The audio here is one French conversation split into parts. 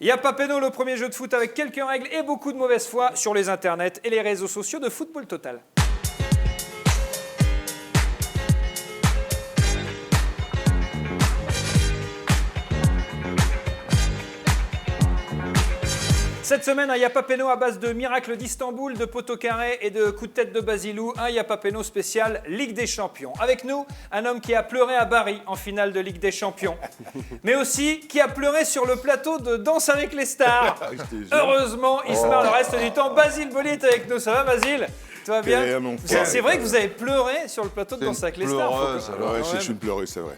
Y'a pas Péno, le premier jeu de foot avec quelques règles et beaucoup de mauvaise foi sur les internets et les réseaux sociaux de Football Total. Cette semaine, un Y'a pas Péno à base de miracles d'Istanbul, de poteau carré et de coups de tête de Basilou. Un Y'a pas Péno spécial Ligue des Champions. Avec nous, un homme qui a pleuré à Bari en finale de Ligue des Champions. Mais aussi qui a pleuré sur le plateau de Danse avec les stars. Heureusement, il se marre le reste du temps. Basile Boli est avec nous. Ça va, Basile ? Tout va bien ? C'est vrai que vous avez pleuré sur le plateau de Danse avec les stars. Ouais, je suis une pleureuse, c'est vrai.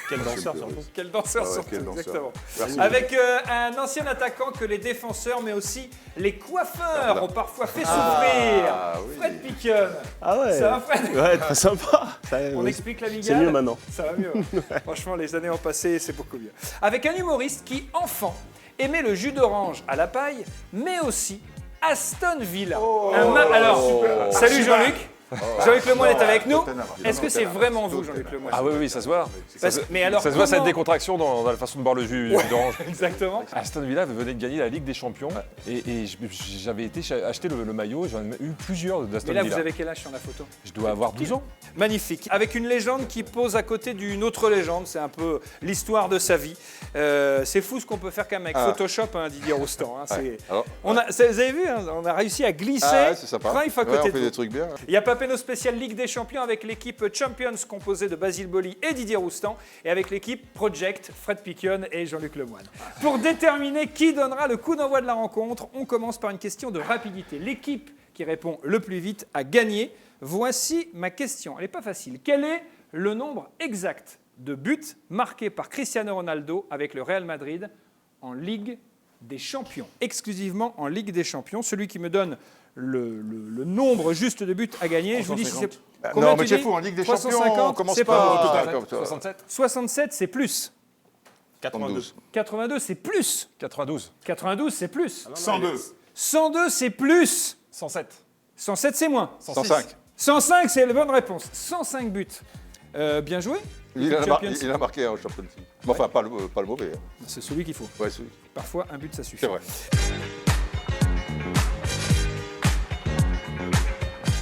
Quel danseur surtout. Quel danseur surtout, exactement. Merci. Avec un ancien attaquant que les défenseurs, mais aussi les coiffeurs ont parfois fait souffrir. Fred Piquion. Ah ouais. Ça va, Fred ? Ouais, très sympa. On explique la Ligue. C'est mieux maintenant. Ça va mieux. Franchement, les années ont passé, c'est beaucoup mieux. Avec un humoriste qui, enfant, aimait le jus d'orange à la paille, mais aussi Aston Villa. Alors, salut Jean-Luc. Jean-Luc Lemoine est avec nous. Est-ce que c'est vraiment vous, Jean-Luc Lemoine ? Ah oui, ça se voit. Mais alors, ça se voit cette décontraction dans la façon de boire le jus d'orange. Exactement. Aston Villa venait de gagner la Ligue des Champions et j'avais été acheter le maillot, j'en ai eu plusieurs d'Aston Mais Villa. là, vous avez quel âge sur la photo ? Je dois avoir 12 ans. Magnifique. Avec une légende qui pose à côté d'une autre légende. C'est un peu l'histoire de sa vie. C'est fou ce qu'on peut faire quand même avec Photoshop, hein, Didier Roustan. Hein, vous avez vu, hein, on a réussi à glisser Cruyff à côté on de fait vous. des trucs bien. Il y a Papeno spécial Ligue des Champions avec l'équipe Champions composée de Basile Boli et Didier Roustan et avec l'équipe Project, Fred Piquion et Jean-Luc Lemoine. Pour déterminer qui donnera le coup d'envoi de la rencontre, on commence par une question de rapidité. L'équipe qui répond le plus vite a gagné. Voici ma question. Elle n'est pas facile. Quel est le nombre exact de buts marqués par Cristiano Ronaldo avec le Real Madrid en Ligue des Champions? Exclusivement en Ligue des Champions. Celui qui me donne le nombre juste de buts à gagner. Je vous dis si c'est... Non, mais c'est fou, en Ligue des Champions, 350, on commence c'est pas pas comme ça. 67 67, c'est plus. 92. 82, c'est plus. 92. 92, c'est plus. 102. 102, c'est plus. 107. 107, c'est moins. 105. 105, c'est la bonne réponse. 105 buts. Bien joué. Il Champions. a marqué un champion. Enfin, pas le mauvais. C'est celui qu'il faut. Ouais, c'est Parfois, un but, ça suffit. vrai.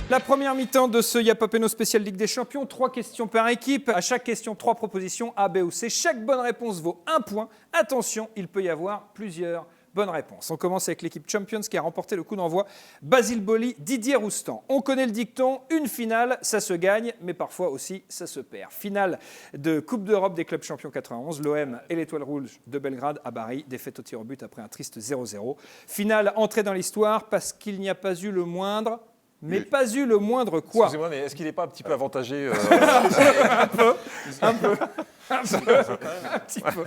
La première mi-temps de ce Y'a pas Péno spécial Ligue des Champions. 3 questions par équipe. À chaque question, 3 propositions A, B ou C. Chaque bonne réponse vaut 1 point. Attention, il peut y avoir plusieurs bonnes réponses. On commence avec l'équipe Champions qui a remporté le coup d'envoi. Basile Boli, Didier Roustan. On connaît le dicton, une finale, ça se gagne, mais parfois aussi, ça se perd. Finale de Coupe d'Europe des clubs champions 91, l'OM et l'Étoile Rouge de Belgrade à Bari, défaite au tir au but après un triste 0-0. Finale entrée dans l'histoire parce qu'il n'y a pas eu le moindre... Mais pas eu le moindre quoi. Excusez-moi, mais est-ce qu'il n'est pas un petit peu avantagé Un petit peu.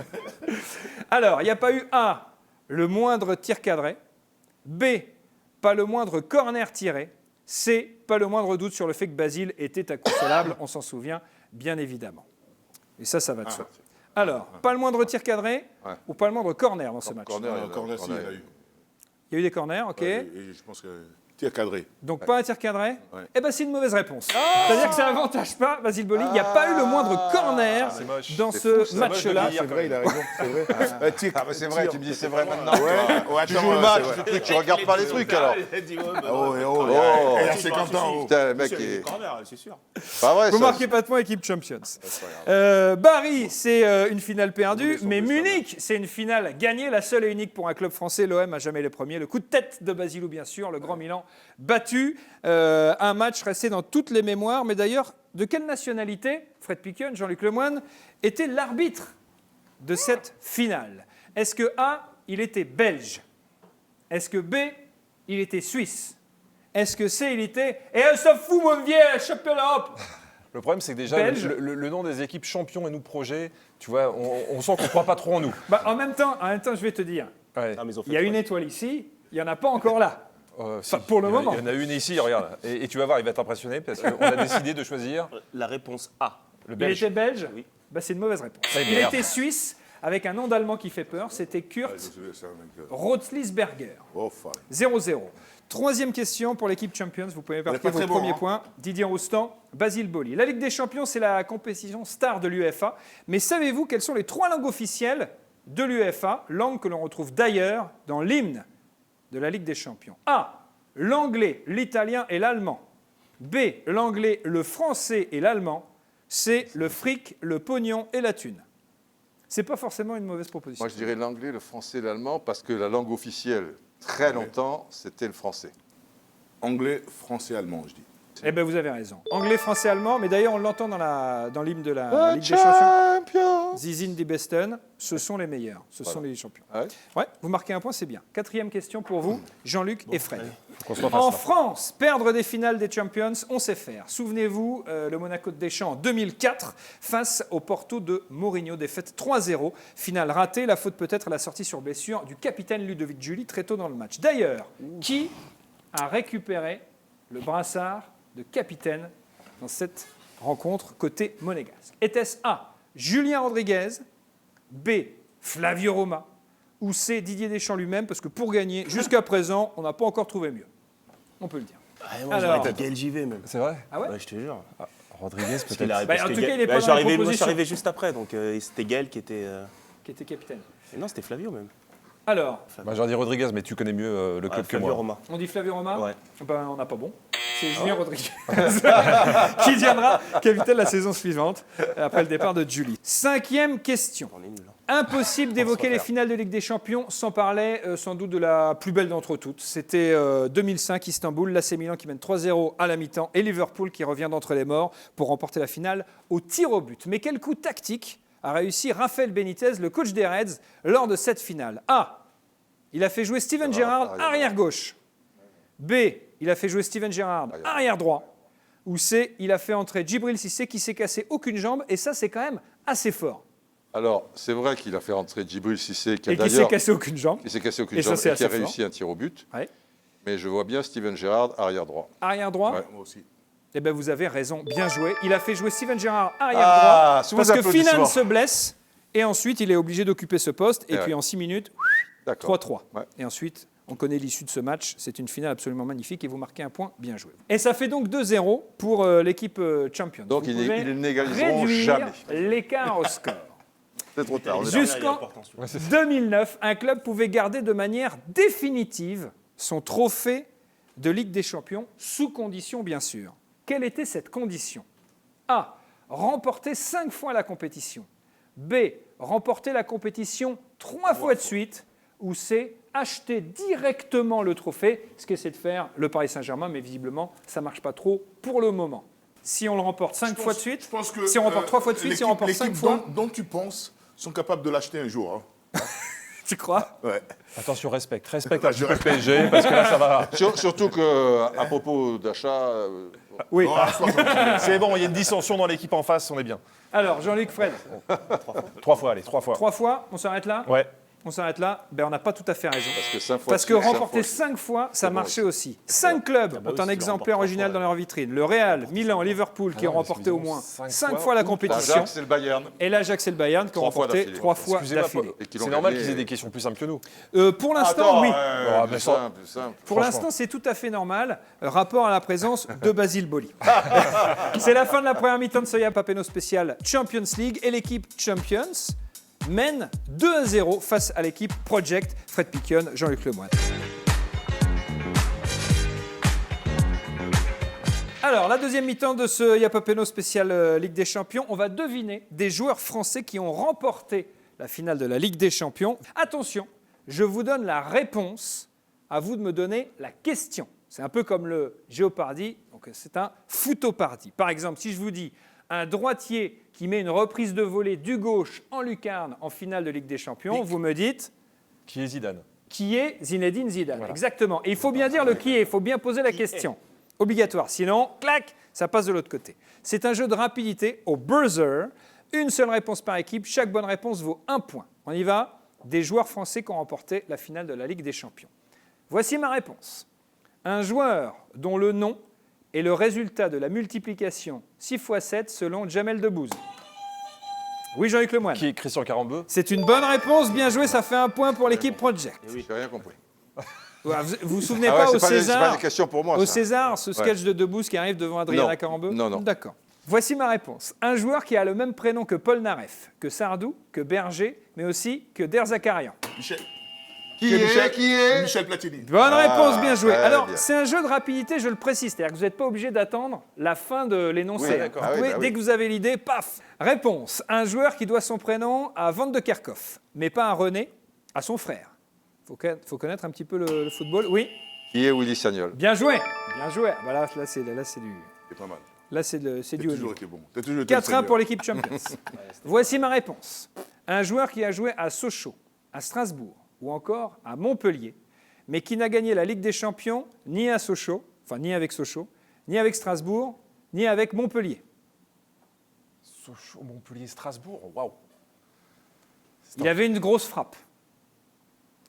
Alors, il n'y a pas eu A, le moindre tir cadré. B, pas le moindre corner tiré. C, pas le moindre doute sur le fait que Basile était inconsolable. On s'en souvient, bien évidemment. Et ça va de soi. Alors, pas le moindre tir cadré ou pas le moindre corner dans ce match. Corner, il y en a eu. Il y a eu des corners, ok. Et je pense que tir cadré. Donc pas un tir cadré. Ouais. Eh ben c'est une mauvaise réponse. C'est-à-dire que ça n'avantage pas Basile Boli. Il n'y a pas eu le moindre corner dans ce match-là. C'est vrai, il a raison. C'est vrai. C'est vrai, tu me dis c'est vrai maintenant. Ouais, Tu joues le match, tu regardes pas les trucs alors. Il a 50 ans. Putain, le mec est. C'est sûr. Pas vrai, Vous ça. marquez pas de points, équipe Champions. Bari, c'est une finale perdue, mais Munich, c'est une finale gagnée, la seule et unique pour un club français. L'OM a jamais les premiers. Le coup de tête de Basilou, bien sûr, le Grand Milan battu. Un match resté dans toutes les mémoires. Mais d'ailleurs, de quelle nationalité, Fred Piquion, Jean-Luc Lemoine, était l'arbitre de cette finale? Est-ce que A, il était belge? Est-ce que B, il était suisse? Est-ce que C, il était... Et on s'en fout, mon vieux, champion d'Europe! Le problème, c'est que déjà, Belge. le nom des équipes champions et nous projets, tu vois, on sent qu'on ne croit pas trop en nous. En même temps, je vais te dire, Ouais. il y a une étoile ici, il n'y en a pas encore là. Si, pour le il y en a- moment. Il y en a une ici, regarde. Et tu vas voir, il va être impressionné parce qu'on a décidé de choisir La réponse A. le Il belge. était belge? Oui. C'est une mauvaise réponse. Ah, Il merde. était suisse avec un nom d'allemand qui fait peur, c'était Kurt Rotzlisberger. Oh, fuck. 0-0. Troisième question pour l'équipe Champions. Vous pouvez marquer pas vos très bon, premiers hein. points. Didier Roustan, Basile Boli. La Ligue des Champions, c'est la compétition star de l'UEFA. Mais savez-vous quelles sont les 3 langues officielles de l'UEFA, langue que l'on retrouve d'ailleurs dans l'hymne de la Ligue des Champions? A. L'anglais, l'italien et l'allemand. B. L'anglais, le français et l'allemand. C. Le fric, le pognon et la thune. C'est pas forcément une mauvaise proposition. Moi, je dirais l'anglais, le français et l'allemand, parce que la langue officielle, très longtemps, c'était le français. Anglais, français, allemand, je dis. Eh bien, vous avez raison. Anglais, français, allemand, mais d'ailleurs, on l'entend dans l'hymne de la Ligue des Champions. Champions. Sie sind die Besten, ce sont les meilleurs, ce sont les champions. Ouais. Ouais, vous marquez un point, c'est bien. Quatrième question pour vous, Jean-Luc et Fred. Qu'on se refasse En là. France, perdre des finales des Champions, on sait faire. Souvenez-vous, le Monaco de Deschamps en 2004 face au Porto de Mourinho, défaite 3-0. Finale ratée, la faute peut-être à la sortie sur blessure du capitaine Ludovic Giuly très tôt dans le match. D'ailleurs, qui a récupéré le brassard de capitaine dans cette rencontre côté monégasque? Était-ce A, Julien Rodriguez, B, Flavio Roma, ou C, Didier Deschamps lui-même? Parce que pour gagner, jusqu'à présent, on n'a pas encore trouvé mieux. On peut le dire. Moi, Alors. j'aurais été Gaël JV même. C'est vrai? Ah ouais? Ouais, je te jure. Rodriguez, Parce qu'il a- peut-être. parce en que tout cas, Gaël- il est pas bah, dans je suis les arrivé- Moi, je suis propositions. arrivé juste après, donc c'était Gaël qui était. Qui était capitaine. Et non, c'était Flavio même. Alors, Bah, j'aurais dit Rodriguez, mais tu connais mieux le club que Flavio moi. Roma. on dit Flavio Roma? Ouais. Ben, on n'a pas bon. C'est Julien Rodriguez qui deviendra capitaine la saison suivante, après le départ de Giuly. Cinquième question. On est nul. Impossible d'évoquer les finales de Ligue des Champions sans parler sans doute de la plus belle d'entre toutes. C'était 2005, Istanbul, l'AC Milan qui mène 3-0 à la mi-temps et Liverpool qui revient d'entre les morts pour remporter la finale au tir au but. Mais quel coup tactique a réussi Rafael Benitez, le coach des Reds, lors de cette finale? A. Il a fait jouer Steven Gerrard arrière-gauche. B. Il a fait jouer Steven Gerrard arrière-droit. Ou C. Il a fait entrer Djibril Cissé qui s'est cassé aucune jambe. Et ça, c'est quand même assez fort. Alors, c'est vrai qu'il a fait rentrer Djibril Cissé, qui a Et qui s'est d'ailleurs cassé aucune jambe. qui s'est cassé aucune Et ça, jambe c'est et qui a assez fort. réussi un tir au but. Ouais. Mais je vois bien Steven Gerrard arrière-droit. Arrière-droit. Ouais. Moi aussi. Eh bien, vous avez raison. Bien joué. Il a fait jouer Steven Gerrard arrière-droit. Ah, sous vos parce que applaudissements. Finan se blesse. Et ensuite, il est obligé d'occuper ce poste. Et Et puis, ouais. en 6 minutes, D'accord. 3-3. Ouais. Et ensuite, on connaît l'issue de ce match. C'est une finale absolument magnifique et vous marquez un point. Bien joué. Et ça fait donc 2-0 pour l'équipe Champions. Donc, Vous ils pouvez n'égaliseront réduire jamais. l'écart au score. C'est trop tard. on est Jusqu'en Important, celui-là. 2009, un club pouvait garder de manière définitive son trophée de Ligue des Champions, sous condition bien sûr. Quelle était cette condition? A. Remporter 5 fois la compétition. B. Remporter la compétition 3 fois de suite. Ou C. Acheter directement le trophée, ce qu'essaie de faire le Paris Saint-Germain, mais visiblement, ça ne marche pas trop pour le moment. Si on le remporte 5 fois de suite, Je pense que, si on remporte 3 fois de suite, si on remporte 5 l'équipe fois, dont tu penses sont capables de l'acheter un jour. Hein. tu crois? Ouais. Attention, respecte un petit peu le PSG, parce que là, ça va. Surtout qu'à propos d'achat, Oui. Non, à 60. C'est bon, il y a une dissension dans l'équipe en face, on est bien. Alors, Jean-Luc, Fred, 3 fois, allez, 3 fois. 3 fois, on s'arrête là? Ouais. On s'arrête là? Ben, on n'a pas tout à fait raison. parce que 5 fois. Parce que de suite, remporter 5 5 fois, ça bon marchait aussi. aussi. 5 clubs bah ont oui, un si tu exemplaire remportes original 3 dans leur vitrine. Le Real, Milan, Liverpool qui ont non, remporté au excusez-moi, moins 5 5 fois la fois. compétition. L'Ajax, c'est le Bayern. Et l'Ajax et le Bayern qui ont 3 fois remporté d'affilée. 3 fois Excusez-moi, d'affilée. Et qui l'ont C'est normal gagné. qu'ils aient des questions plus simples que nous. Pour l'instant, oui. Ah, Plus mais simple, plus simple. Pour l'instant, c'est tout à fait normal. Rapport à la présence de Basile Boli. C'est la fin de la première mi-temps de Soya Papeno spécial Champions League et l'équipe Champions mène 2-0 face à l'équipe Project. Fred Piquion, Jean-Luc Lemoyne. Alors, la deuxième mi-temps de ce Yapapeno spécial Ligue des Champions, on va deviner des joueurs français qui ont remporté la finale de la Ligue des Champions. Attention, je vous donne la réponse, à vous de me donner la question. C'est un peu comme le Géopardy, donc c'est un footopardy. Par exemple, si je vous dis un droitier qui met une reprise de volée du gauche en lucarne en finale de Ligue des Champions, vous me dites Qui est Zidane? qui est Zinedine Zidane. Voilà. Exactement. Et il faut bien dire le qui est, il faut bien poser la question. Obligatoire. Sinon, clac, ça passe de l'autre côté. C'est un jeu de rapidité au buzzer. Une seule réponse par équipe. Chaque bonne réponse vaut 1 point. On y va. Des joueurs français qui ont remporté la finale de la Ligue des Champions. Voici ma réponse. Un joueur dont le nom est le résultat de la multiplication 6 x 7 selon Jamel Debbouze. Oui, Jean-Luc Lemoyne. Qui est Christian Carambeu? C'est une bonne réponse. Bien joué. Ça fait 1 point pour l'équipe Project. J'ai rien compris. Vous vous souvenez Ah ouais, pas au c'est pas des César, questions pour moi. au ça. César, ce sketch de Debbouze qui arrive devant Adriana Non. Carambeu? Non, non. D'accord. Voici ma réponse. Un joueur qui a le même prénom que Paul Naref, que Sardou, que Berger, mais aussi que Derzakarian. Michel. Qui est Michel Platini. Bonne réponse, bien joué. très Alors, bien. c'est un jeu de rapidité, je le précise. C'est-à-dire que vous n'êtes pas obligé d'attendre la fin de l'énoncé. Oui, Vous d'accord. pouvez, Ah oui, bah dès oui. que vous avez l'idée, paf. Réponse. Un joueur qui doit son prénom à Van de Kerkhoff, mais pas à René, à son frère. Faut connaître un petit peu le football. Oui, Qui est Willy Sagnol. bien joué. Bien joué. Ah bah là, c'est du... C'est pas mal. Là, c'est T'as du haut toujours niveau. été bon. T'as toujours été le 4-1 seigneur. pour l'équipe Champions. Voici ma réponse. Un joueur qui a joué à Sochaux, à Strasbourg ou encore à Montpellier, mais qui n'a gagné la Ligue des Champions ni à Sochaux, enfin ni avec Sochaux, ni avec Strasbourg, ni avec Montpellier. Sochaux, Montpellier, Strasbourg. Waouh. Il avait une grosse frappe.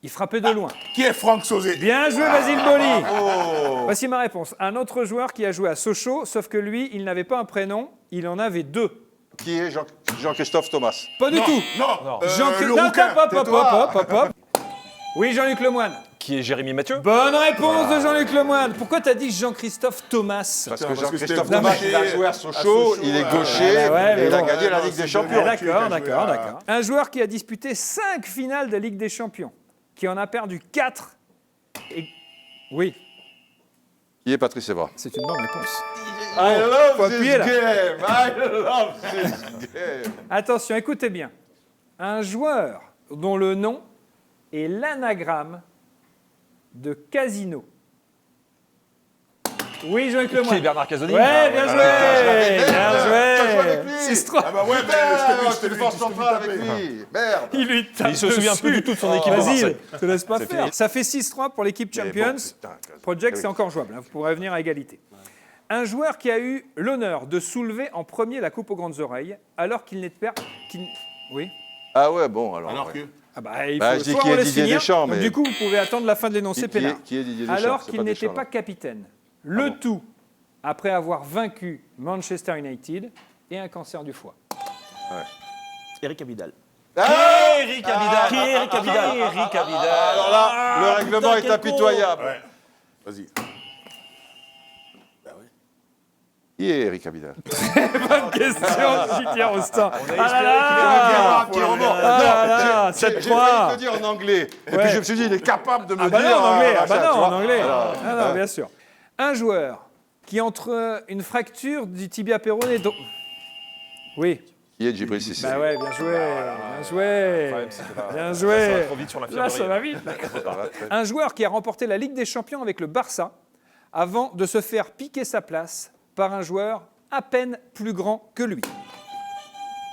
Il frappait de loin. Qui est Franck Sauzé? Bien joué, Basile Boli. Voici ma réponse. Un autre joueur qui a joué à Sochaux, sauf que lui, il n'avait pas un prénom, il en avait deux. Qui est Jean-Christophe Thomas. Pas du tout. Non, Jean-Christophe. le rouquin. Hop. Oui, Jean-Luc Lemoine. Qui est Jérémy Mathieu? Bonne réponse de Jean-Luc Lemoine. Pourquoi t'as dit Jean-Christophe Thomas? Parce que parce que Jean-Christophe c'était Thomas, gaucher, il a joué à Sochaux, à Sochaux, il est ah, gaucher, bah ouais, et mais il a bon. gagné la non, Ligue des c'est Champions. Jean-Luc. D'accord. Un joueur qui a disputé 5 finales de Ligue des Champions, qui en a perdu 4. Et... Oui, Qui est Patrice Evra. c'est une bonne réponse. I love faut appuyer, là. game. I love this game. Attention, écoutez bien. Un joueur dont le nom est l'anagramme de casino. Oui, Jean-Luc Qui est Lemoine. Bernard Casoni? Ouais, bien joué. T'as joué avec lui. 6-3. Ah bah ouais, mais Putain, je t'ai vu, défense je t'ai vu centrale avec taper. lui. Merde. Il lui tape Il se souvient dessus. plus du tout de son équipe. à Vas-y, Marseille. te laisse pas C'est faire. fini. Ça fait 6-3 pour l'équipe Mais Champions. bon, putain, Project, oui. c'est encore jouable. Hein. Vous pourrez venir à égalité. Un joueur qui a eu l'honneur de soulever en premier la coupe aux grandes oreilles, alors qu'il n'est pas... Oui. Ah ouais, bon, alors. Alors ouais. que Ah bah, il Bah, faut je dis soit qui on est laisse Didier finir, Deschamps, donc mais- du coup, vous pouvez attendre la fin de l'énoncé pénal. Qui est Didier Deschamps? Alors C'est qu'il pas n'était Deschamps, pas là. capitaine. Le tout après avoir vaincu Manchester United et un cancer du foie. Eric Abidal. Eric Abidal. Qui est Eric Abidal? Eric Abidal. Alors là, le règlement est quel impitoyable. Ouais. Vas-y. Qui est Eric Abidal? Question de Didier Rostand. Ah là Ah, là qui remonte. Ah là là, Non, j'ai 7-3. failli te dire en anglais. Et Ouais. puis je me suis dit, il est capable de me Ah bah dire. non, en anglais. Ah machin, bah non, tu vois. en anglais. Alors, Ah non, bien sûr. Un joueur qui entre une fracture du tibia péroné... Oui. Qui est Djibril Cissé? Bah ouais, bien joué. Bien joué. Bien Ça va joué. trop vite sur Là, l'infirmerie. ça va vite. Un joueur qui a remporté la Ligue des Champions avec le Barça avant de se faire piquer sa place par un joueur à peine plus grand que lui.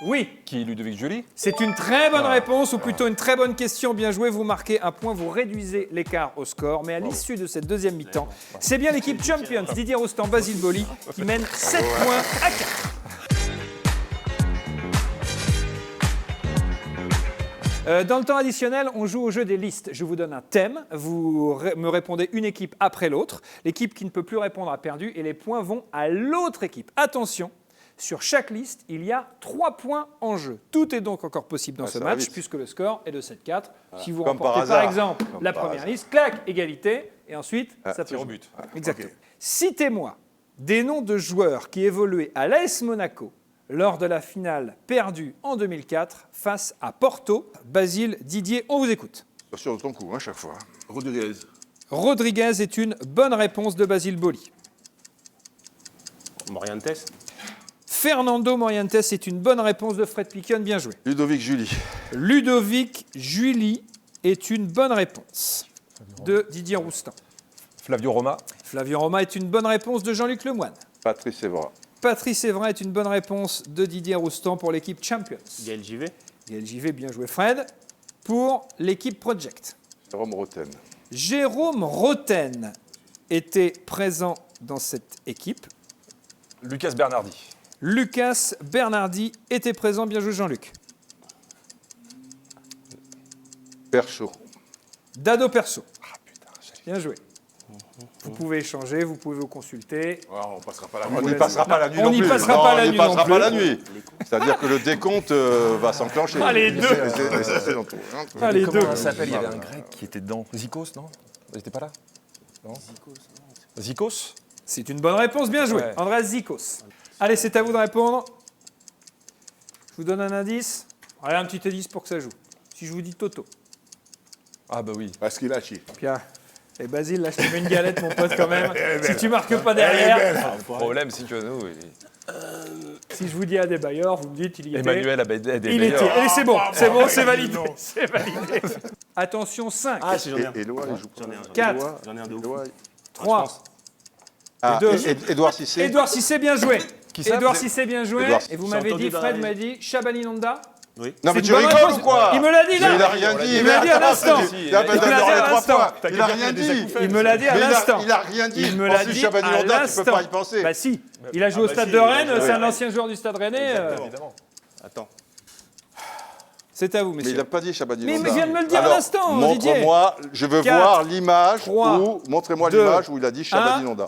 Oui, Qui est Ludovic Julie? c'est une très bonne réponse, ou plutôt une très bonne question. Bien joué, vous marquez un point, vous réduisez l'écart au score. Mais à l'issue de cette deuxième mi-temps, c'est bien l'équipe Champions, Didier Rostand, Basile Boli, qui mène 7 points à 4. Dans le temps additionnel, on joue au jeu des listes. Je vous donne un thème, vous me répondez une équipe après l'autre. L'équipe qui ne peut plus répondre a perdu et les points vont à l'autre équipe. Attention, sur chaque liste, il y a 3 points en jeu. Tout est donc encore possible dans ce ça va match vite. puisque le score est de 7-4. Si vous Comme par remportez par hasard. exemple Comme la par première hasard. liste, clac, égalité, et ensuite ça peut Tir au jouer. but. Exactement. Citez-moi des noms de joueurs qui évoluaient à l'AS Monaco lors de la finale perdue en 2004 face à Porto. Basile, Didier, on vous écoute. Pas sûr de ton coup, hein, chaque fois. Rodriguez. Rodriguez est une bonne réponse de Basile Boli. Morientes. Fernando Morientes est une bonne réponse de Fred Piquion, bien joué. Ludovic Julie. Ludovic Julie est une bonne réponse de Didier Roustan. Flavio Roma. Flavio Roma est une bonne réponse de Jean-Luc Lemoine. Patrice Evra. Patrice Evra est une bonne réponse de Didier Roustan pour l'équipe Champions. Gaël JV. Gaël JV, bien joué Fred. Pour l'équipe Project. Jérôme Roten. Jérôme Roten était présent dans cette équipe. Lucas Bernardi. Lucas Bernardi était présent, bien joué Jean-Luc. Perchaud. Dado Perso. Bien joué. Vous pouvez échanger, vous pouvez vous consulter. Ah, on passera pas la On nuit. n'y passera pas la nuit On non n'y plus. passera Non, pas la on n'y nuit non passera plus. pas la nuit. C'est-à-dire que le décompte va s'enclencher. Ah, les deux. C'est dans tout, hein. Ah, les deux. Comment ça s'appelle? Il y avait un grec qui était dedans. Zikos, non? Il n'était pas là? Non. Zikos? C'est une bonne réponse, bien joué. Ouais. Andreas Zikos. Allez, c'est à vous de répondre. Je vous donne un indice. Allez, un petit indice pour que ça joue. Si je vous dis Toto. Ah bah oui. Parce qu'il a chié. Pierre. Et Basile, là, je te mets une galette, mon pote, quand même. Si tu marques pas derrière. Le problème, c'est que nous, Si je vous dis Adebayor, vous me dites, il y était. Emmanuel a des Il était. meilleurs. Et c'est bon, c'est bon, c'est validé. non. C'est validé. Attention, 5, Ah, si, j'en ai un. Et Loa, il joue. J'en ai un. 4, J'en ai un de ouf. Loa, 3. Ah, deux. Édouard Cissé. Édouard Cissé, bien joué. ça Édouard Cissé, bien joué. Édouard Et vous J'ai m'avez entendu dit, dans Fred la- m'a dit, Chabani Nonda. Oui. Non, mais C'est tu une bonne rigoles réponse. ou quoi? Il me l'a dit là. Il a rien dit. Il me l'a dit à l'instant. Il a Il me l'a dit à l'instant. Il a rien dit. Il me l'a dit à Mais l'instant. il a rien dit. Il me l'a Ensuite, dit Chabani à Nonda, tu peux l'instant. pas y penser. Bah si, il a joué au bah Stade si, de il a Rennes, joué. c'est un ancien joueur du Stade Rennais. Évidemment. Attends. C'est à vous, Mais il messieurs. n'a pas dit Chabani Mais il Nonda. vient de me le dire à Alors, l'instant, Didier. montre-moi, je veux 4, voir l'image 3, où, montrez-moi 2, l'image où il a dit Chabani 1. Nonda.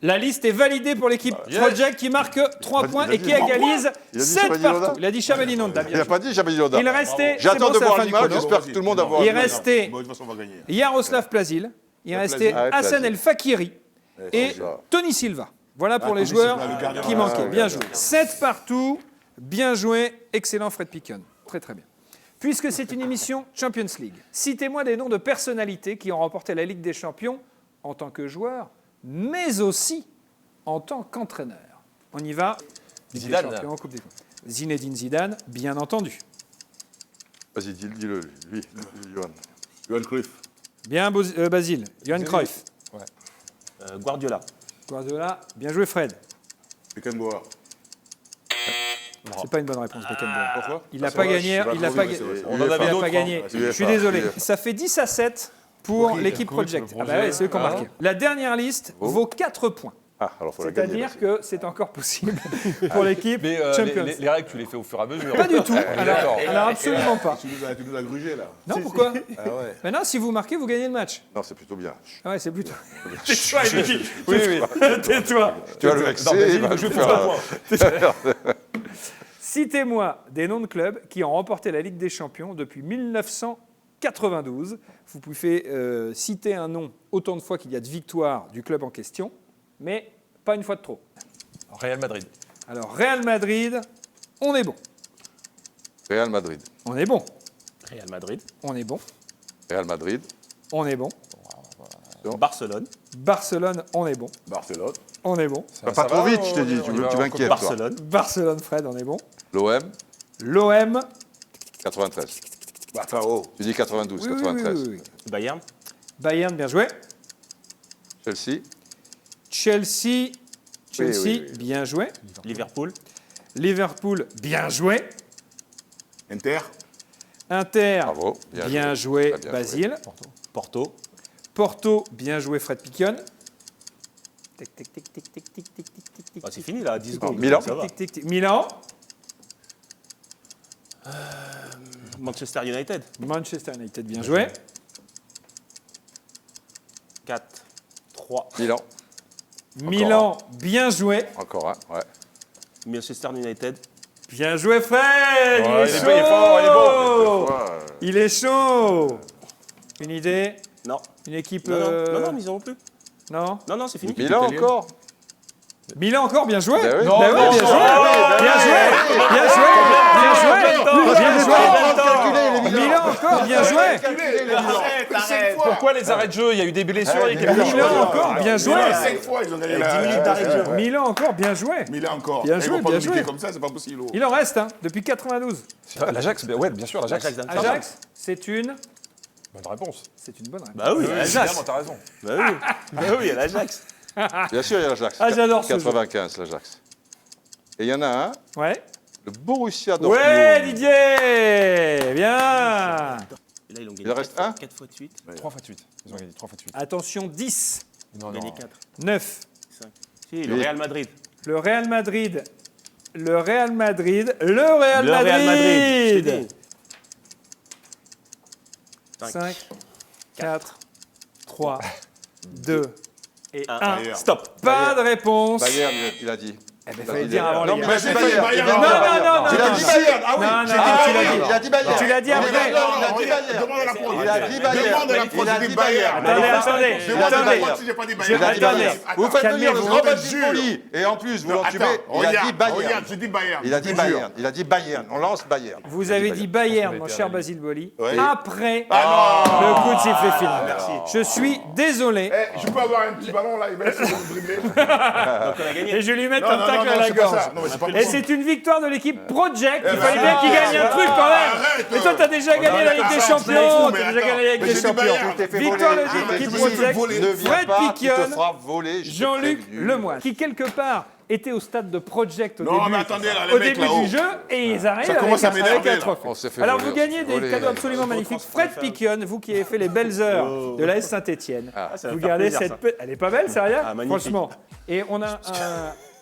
La liste est validée pour l'équipe Project qui marque 3 Vas-y, points vas-y, et qui trois égalise Il a dit 7 Chabani partout. Nonda. Il a dit Chabani Nonda. Il Bien n'a joué. pas dit Chabani Nonda. Il restait. c'est J'attends bon, de c'est la voir fin du l'image, chrono. j'espère que tout le monde va voir. Il l'image. restait Bon, de toute façon, on va gagner. Yaroslav Plazil, il restait Ah, ouais, Hassan Plazil. El Fakiri et c'est ça. Tony Silva. Voilà pour les Tony joueurs Silva, le gardien. qui Ah, manquaient. ouais, Bien gardien. joué. 7 partout. Bien joué. Excellent Fred Picken. Très très bien. Puisque c'est une émission Champions League, citez-moi des noms de personnalités qui ont remporté la Ligue des Champions en tant que joueurs, mais aussi en tant qu'entraîneur. On y va. Ligue des Zidane. Champions, Coupe des Coupes. Zinedine Zidane, bien entendu. Vas-y, dis-le, lui, Johan. Johan Cruyff. Bien, Basile. Johan Cruyff. Guardiola. Guardiola, bien joué Fred. Beckenbauer. C'est pas une bonne réponse, Beckenbauer. Pourquoi Il n'a pas gagné. Il n'a pas gagné. On Il en n'a avait pas gagné. Je suis désolé. Ça fait 10-7 pour l'équipe Project. Ah bah ouais, c'est eux qui ont marqué. La dernière liste vaut 4 points. Ah, alors faut la gagner. C'est-à-dire que c'est encore possible pour l'équipe Mais Champions. les règles, tu les fais au fur et à mesure. Pas du tout. d'accord. Alors absolument pas. Tu nous as grugé là. Non, pourquoi Ah ouais. Maintenant, si vous marquez, vous gagnez le match. Non, c'est plutôt bien. Ah ouais, c'est plutôt. Tais-toi, Émilie. Oui, oui. Tais-toi. Tu vas le vexer, il va je le vais faire. Citez-moi des noms de clubs qui ont remporté la Ligue des Champions depuis 1992. Vous pouvez citer un nom autant de fois qu'il y a de victoires du club en question, mais pas une fois de trop. Real Madrid. Alors, Real Madrid, on est bon. Real Madrid. On est bon. Real Madrid. On est bon. Real Madrid. On est bon. Barcelone. Barcelone, on est bon. Barcelone. On est bon. Pas trop vite, je t'ai dit, tu m'inquiètes. toi. Barcelone. Barcelone, Fred, on est bon. L'OM, L'OM. 93. Bah, enfin, oh. Tu dis 92, Oui, oui, 93. oui. Bayern. Bayern, bien joué. Chelsea, Chelsea. Chelsea, oui, oui. bien joué. Liverpool. Liverpool, bien joué. Inter. Inter, bravo. bien joué, Très bien Basile. Porto. Porto, bien joué, Fred Picken. Tic, tic, tic, tic, tic, tic, tic, tic, tic, tic, Bah, c'est fini là, 10 secondes. Milan. Ça va. tic, tic, tic. Milan, Manchester United. Manchester United, bien joué. 4. 3. Milan, Milan, bien joué. encore un, ouais. Manchester United. Bien joué, Fred. Ouais, il est il est chaud. fort, il est bon. Ouais, Il est chaud. Une idée? Non. Une équipe Non, non, non, mais ils n'auront plus. non. Non, non, c'est fini. Milan encore. Milan encore, bien joué. Ben oui. Ben oui, bien joué. Bien joué. Bien joué. Bien joué. Bien joué. Milan encore, bien joué. Arrête. Pourquoi les arrêts de jeu? Il y a eu des blessures. Il y a quelques jours. Milan encore, bien joué. 5 fois, ils ont gagné 10 minutes d'arrêt de jeu. Milan encore, bien joué. Milan encore. Bien Ils joué, vont pas bien nous niquer joué. comme ça, c'est pas possible. Il en reste, hein, depuis 92. L'Ajax, ouais, bien sûr, l'Ajax. Ajax, c'est une Bonne réponse. bonne réponse. Bah oui, l'Ajax. Évidemment, t'as raison. Bah oui. Bah oui, il y a l'Ajax. Bien sûr, il y a l'Ajax. Ah, j'adore ce jeu. 95, l'Ajax. Et il y en a un, Ouais. le Borussia Dortmund. Ouais, Didier. Bien. Et là, ils ont gagné Il en reste un 4 fois de suite. 3 fois de suite. Ils ont gagné 3 fois de suite. Attention, 10, Ils Non, ont non. gagné 4. 9. 5. Si, le Real Madrid. Le Real Madrid. Le Real Madrid. Le Real Le Real Madrid. Madrid. Cinq. 5, 4, 3, 2 et 1. Stop. Pas de réponse. Bayern, il a dit. Eh ben, fallait le dire avant Non, les mais gars. c'est Bayern. Bayern. Non, non, non, Il a non. dit Bayern. Ah oui. Non, non, J'ai non, dit tu l'as Bayern. dit. Il a dit Bayern. Tu l'as dit après. Il a dit Bayern. Demande à la prod. Il a dit Bayern. Demande à la prod, Il a j'ai dit dit Bayern. Attendez, attendez, Demande à la attendez. prod si j'ai pas dit Il Bayern. a dit Bayern. Attendez. Vous faites venir le Calmez-vous. grand Je te Basile jure. Boli. Et en plus, vous l'entubez. Attends, Il a dit regarde, Bayern. j'ai dit Bayern. Il a dit Je te jure. Bayern. Il a dit Bayern. On lance Bayern. Vous avez dit Bayern, mon cher Basile Boli, Ouais. après Ah le coup de sifflet final. Merci. Je suis désolé. Eh, je peux avoir un petit ballon là, il va essayer de me dribbler. Donc on a gagné. Et je vais lui mettre Non, un non, tacle non, à la c'est pas gorge. ça. Non, mais c'est pas Et possible. c'est une victoire de l'équipe Project. Il Eh fallait ben, bien qu'il gagne un truc quand même. arrête. Mais toi, t'as déjà gagné la Ligue des Champions. T'as déjà gagné la Ligue des Champions. Victoire de l'équipe Project. Ne viens Fred pas, tu te Piquion, feras voler. je t'ai Jean-Luc prévenu. Lemoine, qui quelque part était au stade de Project au Non, début, mais attendez, là, les au mecs début là-haut. du jeu, et ils arrivent Ça commence à avec m'énerver, un là. trophée. On s'est fait Alors voler, vous gagnez des voler. cadeaux absolument magnifiques. Fred Piquion, vous qui avez fait les belles heures de la S Saint-Etienne, ça va vous faire gardez plaisir, cette... ça. Elle est pas belle, sérieux Ah, magnifique. Franchement. Et on a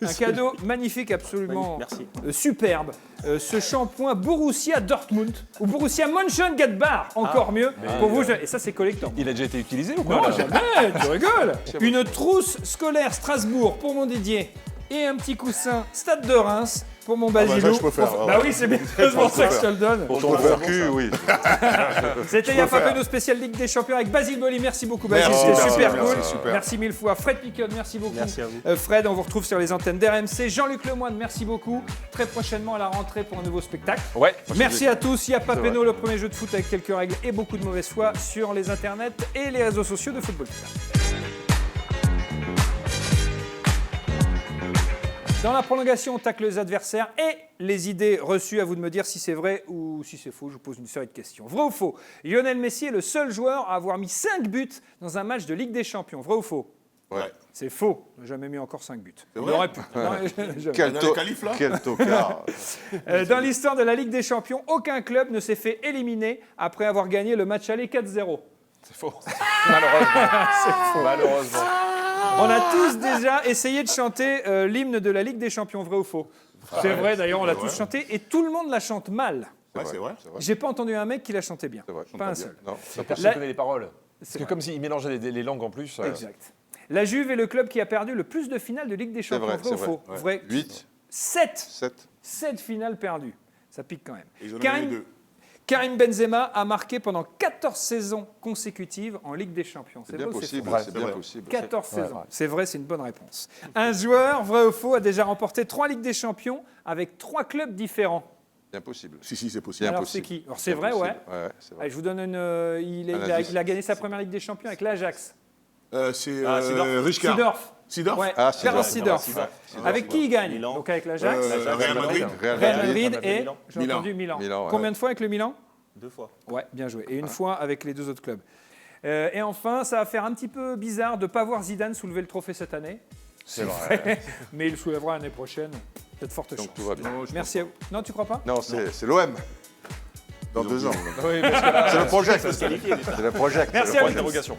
un cadeau magnifique, absolument Merci. superbe. Ce shampoing Borussia Dortmund, ou Borussia Mönchengladbach, encore mieux, pour vous. Et ça, c'est collector. Il a déjà été utilisé ou quoi Non, là jamais, tu rigoles. Une trousse scolaire Strasbourg pour mon Didier et un petit coussin Stade de Reims pour mon Basilou. ça, je peux faire, Bah oui, c'est bien pour ça que je te le donne. Pour ton gros cul, oui. C'était Yapapeno spécial Ligue des Champions avec Basile Boli. Merci beaucoup, Basile. Merci, C'était merci, super merci, cool. super. Merci mille fois. Fred Piquion, merci beaucoup. Merci à vous. Fred, on vous retrouve sur les antennes d'RMC. Jean-Luc Lemoine, merci beaucoup. Très prochainement à la rentrée pour un nouveau spectacle. Ouais. Merci à tous. Yapapeno, le premier jeu de foot avec quelques règles et beaucoup de mauvaise foi sur les internets et les réseaux sociaux de Football Club. Dans la prolongation, on tacle les adversaires et les idées reçues. À vous de me dire si c'est vrai ou si c'est faux. Je vous pose une série de questions. Vrai ou faux? Lionel Messi est le seul joueur à avoir mis 5 buts dans un match de Ligue des Champions. Vrai ou faux? Ouais. C'est faux. Il n'a jamais mis encore 5 buts. Il vrai aurait pu. Non, jamais. Quel, On a le qualif, là quel tocard. Dans l'histoire de la Ligue des Champions, aucun club ne s'est fait éliminer après avoir gagné le match aller 4-0. C'est faux. Malheureusement. C'est faux. Malheureusement. On a tous déjà essayé de chanter l'hymne de la Ligue des Champions, vrai ou faux? C'est vrai, d'ailleurs, on l'a tous chanté et tout le monde la chante mal. Ouais, c'est vrai. J'ai pas entendu un mec qui la chantait bien. C'est vrai. Pas un seul. Non, ça Personne Là- ne connaît les paroles. Parce C'est que vrai. comme s'il mélangeait les langues en plus. Exact. La Juve est le club qui a perdu le plus de finales de Ligue des c'est Champions, vrai. vrai C'est ou faux? vrai. Vrai. 8, 7. 7. 7 finales perdues. Ça pique quand même. Ils en ont gagné Karim, 2. Karim Benzema a marqué pendant 14 saisons consécutives en Ligue des Champions. C'est bien vrai ou c'est possible. faux? C'est bien vrai. possible. 14 saisons. ouais. C'est vrai, c'est une bonne réponse. Un joueur, vrai ou faux, a déjà remporté 3 Ligues des Champions avec 3 clubs différents. Bien possible. Si, c'est possible. Bien Alors possible. c'est qui? Alors c'est Bien vrai, ouais. possible. Ouais, c'est vrai. Allez, je vous donne une. Il a gagné sa première Ligue des Champions avec l'Ajax. C'est Sidorf. Richcard. Sidorf. Sidorf Ouais, Ah, Carlos Sidorf. Sidorf. Sidorf. Avec qui il gagne? Milan. Donc avec l'Ajax, Real Madrid. Real Madrid et, Milan. j'ai Milan. entendu Milan. Milan, ouais. Combien de fois avec le Milan? 2 fois. Ouais, bien joué. Et une fois avec les 2 autres clubs. Et enfin, ça va faire un petit peu bizarre de ne pas voir Zidane soulever le trophée cette année. C'est vrai. Mais il le soulèvera l'année prochaine. Peut-être forte chance. Donc tout va bien. Merci à vous. Non, tu crois pas? Non, c'est l'OM. Dans 2 ans. Oui, parce que là, C'est le projet. Qualifié déjà. C'est le projet. Merci C'est à le vous. projet. interrogation.